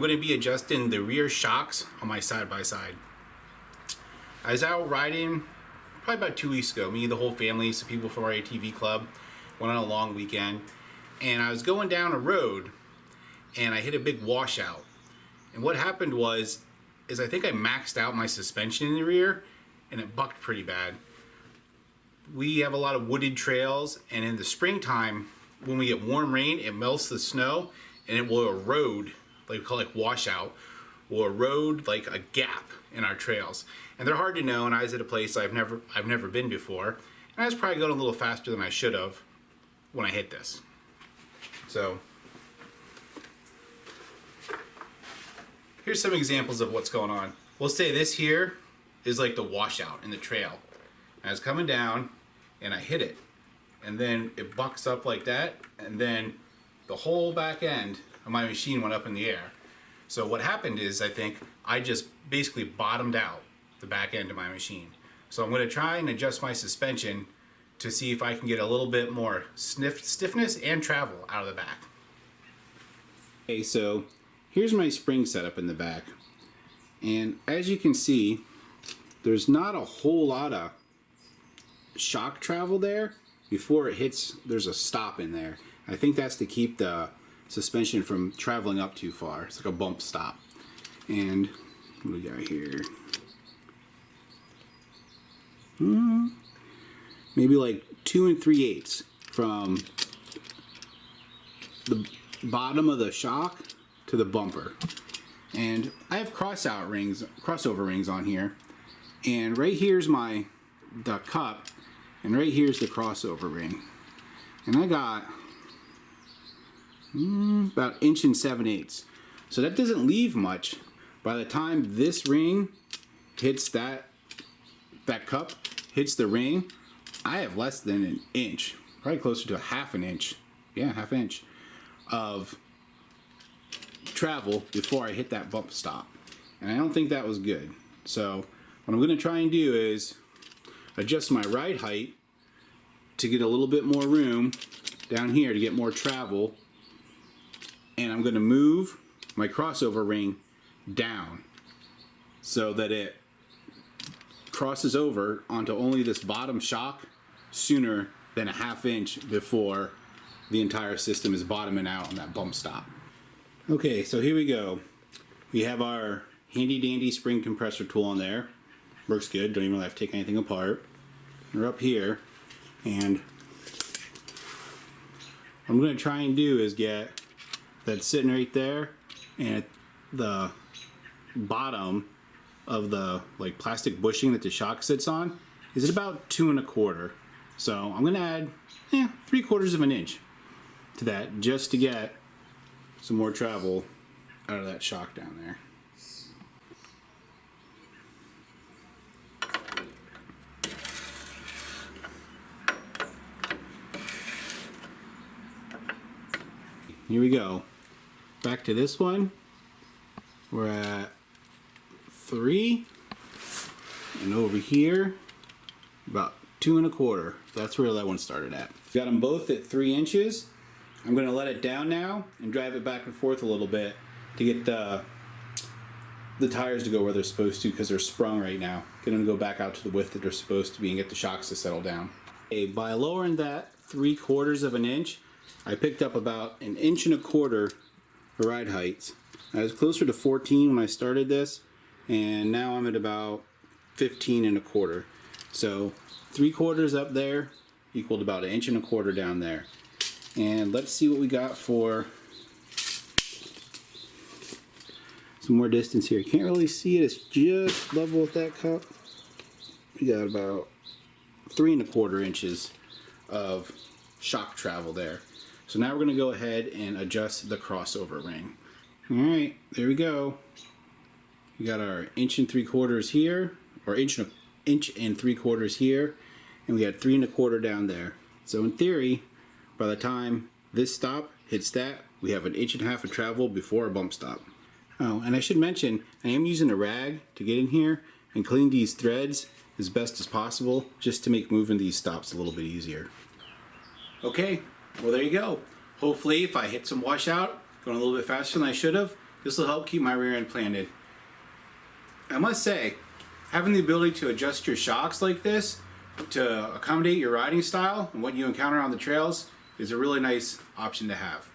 going to be adjusting the rear shocks on my side-by-side. I was out riding probably about 2 weeks ago. Me, the whole family, some people from our ATV club, went on a long weekend. And I was going down a road and I hit a big washout. And what happened was, I think I maxed out my suspension in the rear and it bucked pretty bad. We have a lot of wooded trails, and in the springtime, when we get warm rain, it melts the snow and it will erode, like we call it washout, will erode like a gap in our trails. And they're hard to know, and I was at a place I've never been before, and I was probably going a little faster than I should have when I hit this. So here's some examples of what's going on. We'll say this here is like the washout in the trail. I was coming down and I hit it, and then it bucks up like that, and then the whole back end of my machine went up in the air. So what happened is, I think I just basically bottomed out the back end of my machine. So I'm going to try and adjust my suspension to see if I can get a little bit more stiffness and travel out of the back. Okay, so here's my spring setup in the back, and as you can see, there's not a whole lot of shock travel there. Before it hits, there's a stop in there. I think that's to keep the suspension from traveling up too far. It's like a bump stop. And what do we got here? Maybe like 2 3/8 from the bottom of the shock to the bumper. And I have crossover rings on here. And right here's the cup, and right here's the crossover ring. And I got about 1 7/8. So that doesn't leave much. By the time this ring hits that cup hits the ring, I have less than an inch, probably closer to a half an inch. Yeah, half an inch of travel before I hit that bump stop. And I don't think that was good. So what I'm going to try and do is adjust my ride height to get a little bit more room down here to get more travel. And I'm going to move my crossover ring down so that it crosses over onto only this bottom shock sooner than a half inch before the entire system is bottoming out on that bump stop. Okay, so here we go. We have our handy dandy spring compressor tool on there. Works good, don't even really have to take anything apart. We're up here, and what I'm going to try and do is get that sitting right there, and at the bottom of the like plastic bushing that the shock sits on is at about 2 1/4. So I'm going to add 3/4 of an inch to that just to get some more travel out of that shock down there. Here we go. Back to this one. We're at 3, and over here about 2 1/4. That's where that one started at. Got them both at 3 inches. I'm going to let it down now and drive it back and forth a little bit to get the tires to go where they're supposed to, because they're sprung right now. Get them to go back out to the width that they're supposed to be and get the shocks to settle down. Okay, by lowering that 3/4 of an inch, I picked up about 1 1/4 inches of ride height. I was closer to 14 when I started this, and now I'm at about 15 1/4. So 3/4 up there equaled about 1 1/4 inches down there. And let's see what we got for some more distance here. Can't really see it, it's just level with that cup. We got about 3 1/4 inches of shock travel there. So now we're going to go ahead and adjust the crossover ring. Alright, there we go. We got our 1 3/4 here, or 1 3/4 here, and we had 3 1/4 down there. So in theory, by the time this stop hits that, we have 1.5 inches of travel before a bump stop. Oh, and I should mention, I am using a rag to get in here and clean these threads as best as possible, just to make moving these stops a little bit easier. Okay, well there you go. Hopefully if I hit some washout, going a little bit faster than I should have, This will help keep my rear end planted. I must say, having the ability to adjust your shocks like this to accommodate your riding style and what you encounter on the trails is a really nice option to have.